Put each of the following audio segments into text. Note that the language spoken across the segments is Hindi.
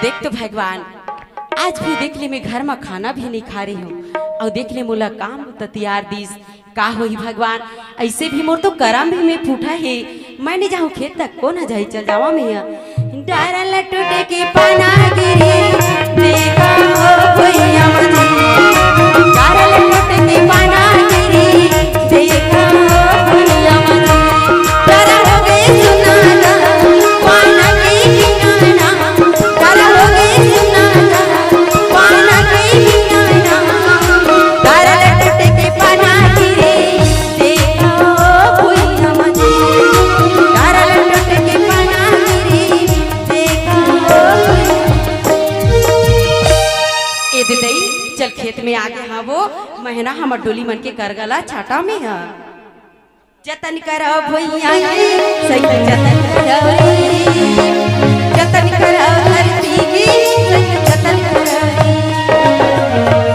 देख तो भगवान आज भी देख ले मैं घर में खाना भी नहीं खा रही हूँ और देख ले मोला काम तो तैयार दीस का होई भगवान ऐसे भी मोर तो करम भी में फूटा है मैं नहीं जाऊँ खेत तक को ना जाई चल जावा मैं डारा लटूटे की पाना गिरी देखा हो भैया मुझे डारा लटूटे की पाना गिरी देखा हो भैया मुझे डारा हो गई सुनाना पाना की किनारा डारा हो गई सुनाना पाना की किनारा डारा लटूटे की पाना गिरी देखा हो भैया मुझे डारा लटूटे की पाना गिरी देखा हो ए दीदी चल खेत में आगे हाँ वो महीना हमर डोली मन के कर गला छाटा में है जतन करो भैया सही जतन करो जतन करो धरती की जतन करो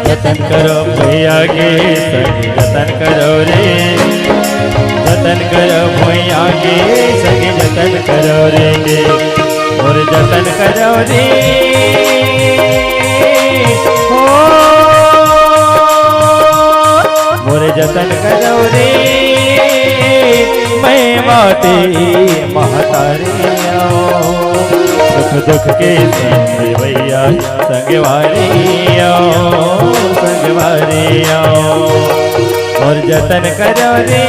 जतन करो भैया के सही जतन करो रे जतन करो भैया के सही जतन करो रे और जतन करो रे मोरे जतन करो रे मैं माते महतारी दुख दुख के संग भैया संगवारी और जतन करो रे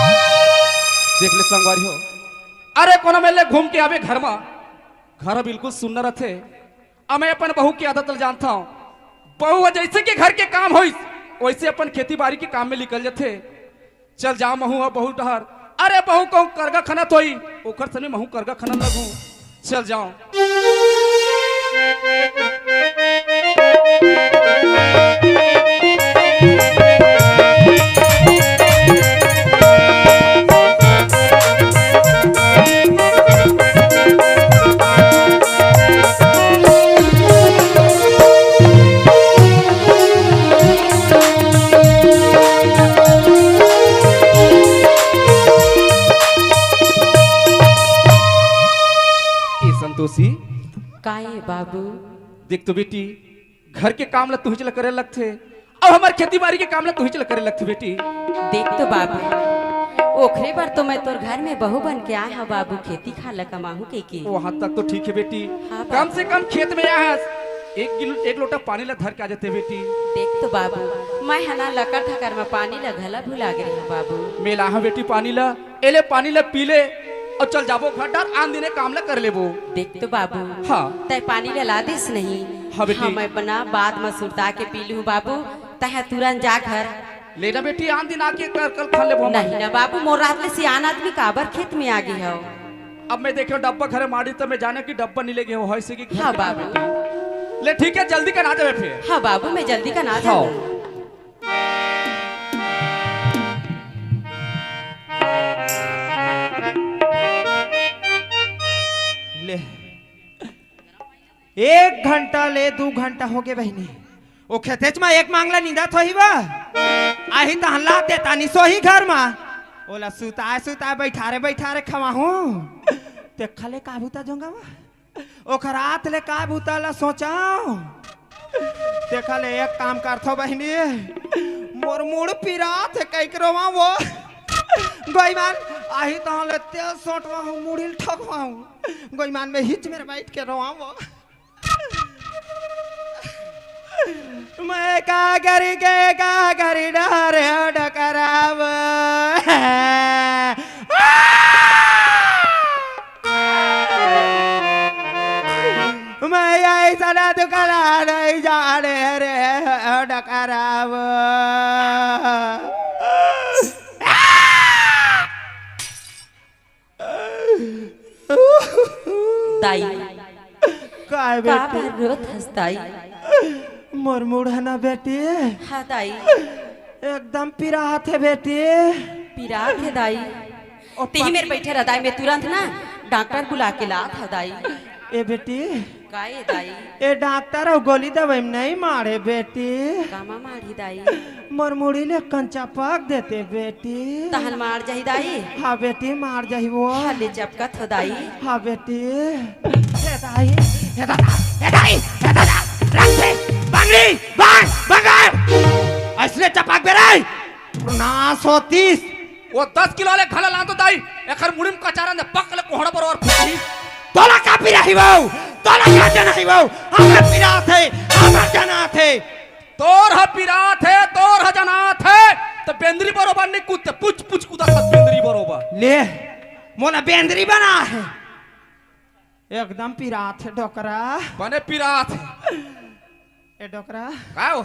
देख ले संगवारी हो अरे कोनो मेले घूम के आवे घर में घर बिल्कुल सुनना रहते अब मैं अपन बहू की आदत जानता हूँ बहू जैसे कि घर के काम हो वैसे अपन खेती बाड़ी के काम में निकल जाते चल जाओ महू बहू डहर अरे बहू कहूँ करगा खना तो ओकर समय महू करगा खना लगू चल जाओ संतोषी काहे बाबू देख तो बेटी घर के काम ला तू ही चला करे लगथे अब हमार खेती बाड़ी के काम ला तू ही चला करे लगथे बेटी देख तो बाबू ओखरे बार तो मैं तोर घर में बहू बन के आया बाबू खेती खा ल कमाहू के वहां तक तो ठीक है बेटी हाँ कम से कम खेत में आया एक लोटा पानी ला धर के आ जाते बेटी देख तो बाबू मैं हना लकड़ ठकर में पानी ला घला भुला गई बाबू मेला हाँ बेटी पानी ला एले पानी ला पी ले और चल जाबो घर डार आन दिने काम ला कर लेबो देख तो बाबू हाँ तय पानी ला दिस नहीं हाँ बेटी मैं बना बाद में सुरता के पी लूँ बाबू तह तुरंत जा घर लेना बेटी आन दिन आके कर कल खा लेबो नहीं ना बाबू मोर रात में सियान आदमी काबर खेत में आ गई हो अब मैं देखो डब्बा घरे मारी तो मैं जाने की डब्बा नहीं लेगे हो ऐसे की हाँ बाबू ले ठीक है जल्दी का ना जावे फिर हाँ बाबू मैं जल्दी का ना जाऊँ ले 1 घंटा ले 2 घंटा हो गए बहनी ओ खेतेच में एक मांगला नींदा थोही बा आही त हल्ला देता नि सोही घर में ओला सुता बैठारे खवाहू ते खले काबूता जोंगावा ओखर रात ले काबूता ला सोचाओ ते खले एक काम करथो बहनी मोर मुड़ पिरात है कई करवा वो गोईमान आही तहले तेल सोटवा हूँ मुड़िल ठकवा हूँ गोईमान में हिच मेरे बैठ के रोआ वो मैं का करी डरे डकराव मैं ऐसा ना दुकाना नहीं जा रे डकराव दाई काय बाबा बेटी रोत हंसताई मोर मुढ़ना बेटी हाँ दाई एकदम पिरात है बेटी पिरा के दाई तेही मेरे बैठे रह दाई मैं तुरंत ना डॉक्टर बुला के ला था दाई ए बेटी काए दाई ए डॉक्टर और गोली दवाई में नहीं मारे बेटी कामा मारी दाई मोर मुड़ी ले कंचा पाक देते बेटी तहन मार जाही दाई हाँ बेटी मार जाही वो हाले चपकत हो दाई हाँ बेटी हे दाई हे दादा हे दाई हे दादा रख दे बंगड़ी बांग बंगार असले चपाक बेरे 930 वो 10 किलो ले घला लान तो दाई एकर मुड़ी में कचारा ने पकले कोहड़ा पर और फुटी तोला का पिरा ही वो तोला का जना ही वो हमरा पिरा थे हमरा जना थे तोर ह पिरात है तोर ह जनात है तो बेंदरी बरोबर नहीं कूदते पुछ पुछ कूदा सब बेंदरी बरोबर ले मोला बेंदरी बना है एकदम पिरा थे डोकरा बने पिरात है ए डोकरा का हो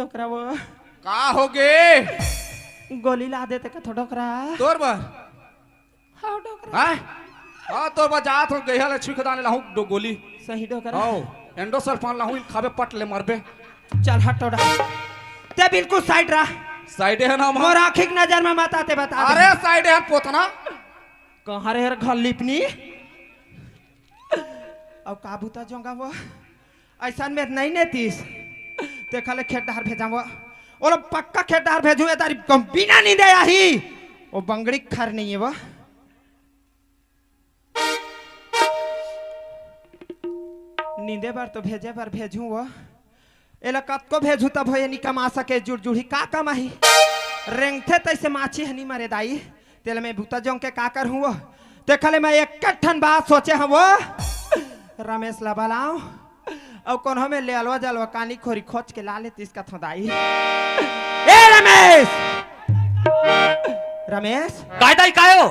डोकरा वो का होगे गोली ला देते का डोकरा तोर बर हाँ डोकरा हां हां तोर बर जात हो गइल छिख दाने लाहू दो गोली सही डोकरा आओ एंडोसल्फान लाहू खाबे पट ले मरबे चल हट टोड़ा ते बिल्कुल साइड रहा साइड है ना मोर आँखी की नजर में बताते बता दे। अरे साइड है पोतना कहाँ रे घर लिपनी अब काबूता जोंगा वो ऐसा में नहीं नेतीस ते खाले खेतदार भेजा वो और पक्का खेतदार भेजू है तारी कम बिना नहीं दे आही वो बंगड़ी खर नहीं है वो नींदे बार तो भेजे बार भेजू वो एला कत को भेजू तब होए नहीं कमा सके जुड़ जुड़ी का कमाही रेंगथे तैसे माछी हनी मरे दाई तेल में भूता जोंग के का कर हूँ ते खाले मैं एक कट्ठन बात सोचे हम वो रमेश ला बलाओ और कौन हमें ले अलवा जलवा कानी खोरी खोच के ला लेती इसका थोदाई ए रमेश रमेश काय दाई काय हो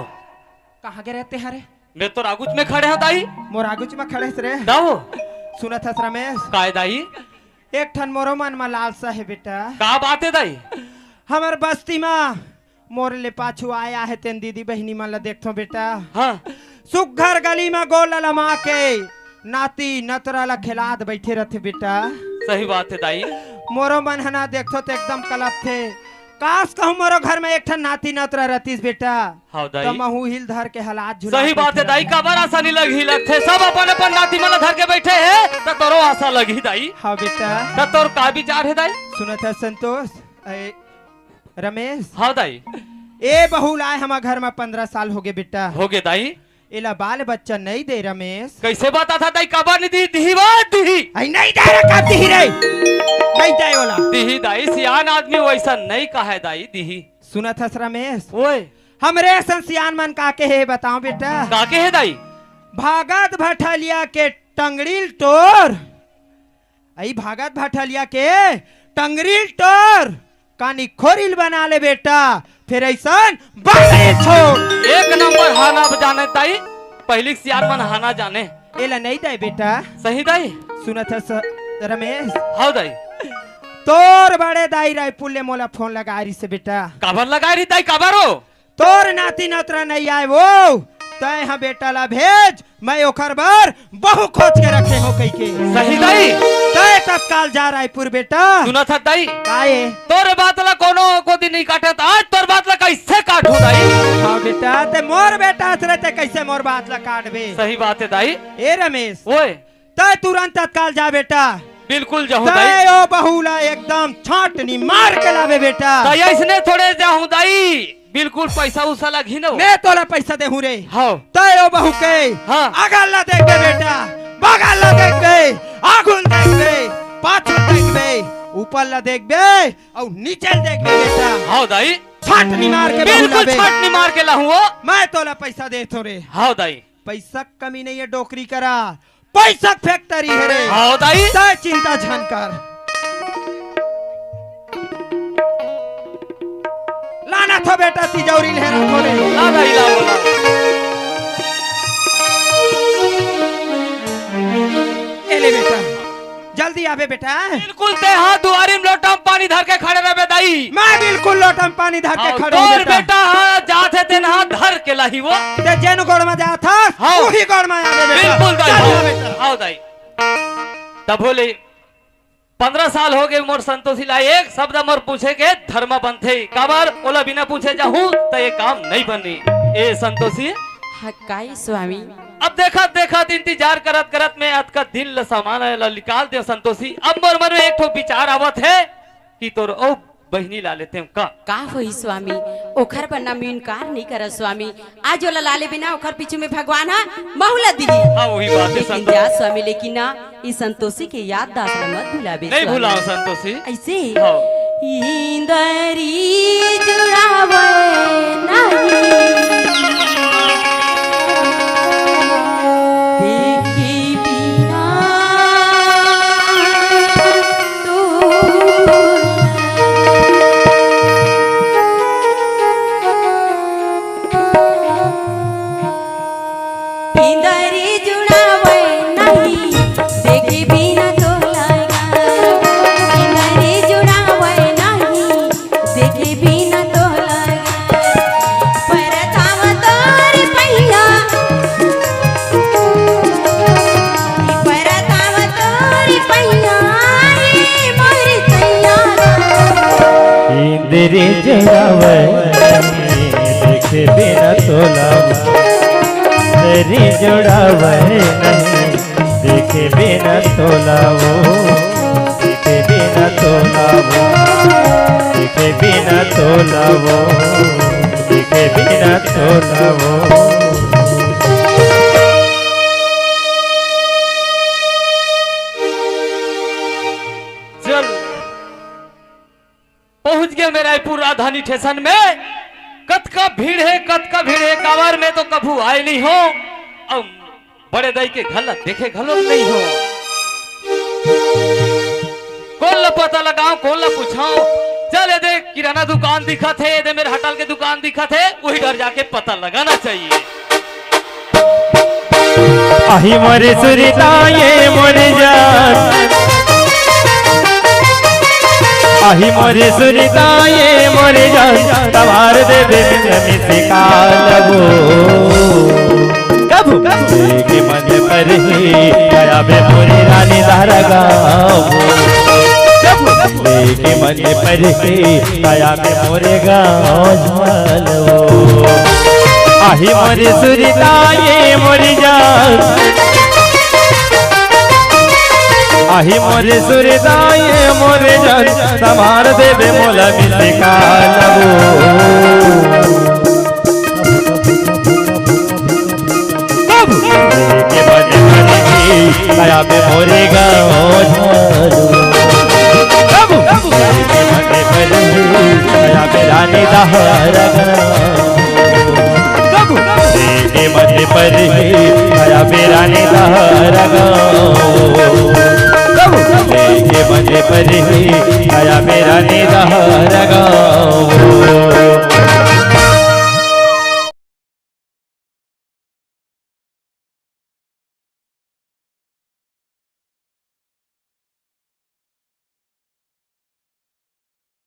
कहाँ के रहते हरे मैं तो रागुच में खड़े हैं दाई मोर आगुच में खड़े से रे दाओ सुनत हस रमेश काय दाई एक ठन मोरो मन में लालसा है बेटा का बात है दाई हमार बस्ती में मोर ले पाछू आया है तेन दीदी बहनी मन ला देखो बेटा हाँ सुघर गली में गोल लमा के नाती नतरा ला खिलाद बैठे रहते बेटा सही बात है दाई मोरो मन हना देखो तो एकदम कलप थे काश कहूँ मोरो घर में एक ठन नाती नतरा रहतीस बेटा हाँ दाई तो महू हिल धर के हालात झुला सही बात है दाई का बड़ा आसानी लगी लगते सब अपन अपन नाती मला धर के बैठे हैं तो तोरो आशा लगी दाई हाँ बेटा तो तोर का विचार है दाई सुनत है संतोष ए, रमेश हाँ दाई ए बहू लाए हमारे घर में 15 साल हो गए बेटा हो गए दाई इला बाल बच्चा नहीं दे रमेश कैसे बात था दाई कबर नहीं दी दी बात दी आई नहीं दे रहा कब दी रे नहीं दे वाला दी दाई सियान आदमी वैसा नहीं कहा है दाई दी सुनत है रमेश ओए हमरे संसियान मन का के है बताओ बेटा काके है दाई भागत भटलिया के टंगड़ील टोर आई भागत भटलिया के टंगड़ील टोर कानी खोरिल बना ले बेटा फिर ऐसा बंगड़ी छोड़ एक नंबर हाना जाने ताई पहली सियार मन हाना जाने एला नहीं दे बेटा सही दाई सुनत है रमेश हाँ दाई तोर बड़े दाई रायपुर ले मोला फोन लगा रही से बेटा काबर लगा रही ताई काबर हो तोर नाती नतरा नहीं आए वो तय हाँ बेटा ला भेज मैं ओखर बार बहु खोज के रखे हो कई के सही दाई तय तत्काल जा रायपुर बेटा सुना था दाई काए तोर बात ला कोनो को दिन नहीं काटे आज तोर बात ला कैसे काटू दाई हाँ बेटा ते मोर बेटा रहते कैसे मोर बात ला काट बे सही बात है दाई ए रमेश ओए तय तुरंत तत्काल जा बेटा बिल्कुल जाऊं दाई तय ओ बहुला एकदम छाटनी मार के लावे बेटा दाई इसने थोड़े जाऊं दाई बिल्कुल पैसा उसा लगी ना मैं तोला पैसा दे हूँ रे हाँ तय ओ बहू के हाँ। अगल ला देख बे बेटा बगल ला देख बे आगुल देख बे पाछू देख बे ऊपर ला देख बे और नीचे देख बे बेटा हाँ दाई छाटनी मार के बहुला बिल्कुल बे छटनी मार के लाऊं वो मैं तोला पैसा दे थो रे हाँ दाई पैसा कमी नहीं है डोकरी करा पैसा फैक्ट्री है रे हाँ दाई तय चिंता झन कर लाना था बेटा तिजौरी लहरा खोले ला दाई ला बोला ले बेटा जल्दी आवे बेटा बिल्कुल ते हाथ दुआरी में लोटा में पानी धर के खड़े रहे दाई मैं बिल्कुल लोटम पानी धर के खड़े तोर हूं बेटा बेटा हाँ जाते तेन हाथ धर के लाही वो ते जेन गोड़ में जा था हाँ। वही गोड़ में आवे बेटा बिल्कुल दाई चल हाँ। बेटा हाँ दाई तब बोले 15 साल हो गए मोर संतोषी ला एक शब्द मोर पूछे के धर्म बनथे काबर ओला बिना पूछे जाहूं तो ये काम नहीं बनी ए संतोषी हाँ काई स्वामी अब देखा इंतजार करत करत में अत का दिल ल सामान ला निकाल दे संतोषी। अब मोर मन में एक ठो विचार आवत है कि तोर ओ बहनी ला लेते हम का होई स्वामी, ओखर बनना में इनकार नहीं कर स्वामी। आज ओला लाले बिना ओखर पीछे में भगवान हा बहुला दी। हाँ वही बात है लेकिन संतोषी। जा स्वामी, लेकिन ना इस संतोषी के याद दास मत भुलाबे। नहीं भुलाओ संतोषी। ऐसे हाँ। इंदरी जुड़ावे नहीं देखी बिना इंदरी जुड़ावे नहीं देखी बिना तो लगा। इंदरी जुड़ावे नहीं देखी बिना तो लगा। परताव तोर पहिया परताव तोर पहिया रे मोर तैयार। इंद्री जड़ावे देखे बिना तोलावा, इंद्री जोड़ावे नहीं देखे बिना तोलावो, देखे बिना तोलावो, देखे बिना तोलावो, देखे बिना तोलावो। चल पहुंच गया मैं रायपुर राजधानी स्टेशन में। कत का भीड़ है कावर में तो कभू आए नहीं हो। अब बड़े दाई के घर देखे घलो नहीं हो। कौन ला पता लगाओ, कौन ला पूछाओ। चल ये देख किराना दुकान दिखा थे, ये दे मेरे होटल के दुकान दिखा थे, वही घर जाके पता लगाना चाहिए। आही मोरे सुरीता ये मोरे जान, आही मोरे सुरीता ये मोरे जान, तवार दे दे में से कालबो कबू के मन पर ही आया बे मोरी रानी धारा गाओ। कबू के मन पर ही आया बे मोरे गाओ झलवो। आही मोरे सुरीता ये मोरे जान, आही मोरे सुरीता ये मोरे जान, संभार दे बे मोला मिसे कालबो। के बने बने आया बे मोरे गाओ झालू। के बने बने आया बे रानी दहारा के बने बने आया बे रानी दहारा के बने बने आया बे रानी दहारा।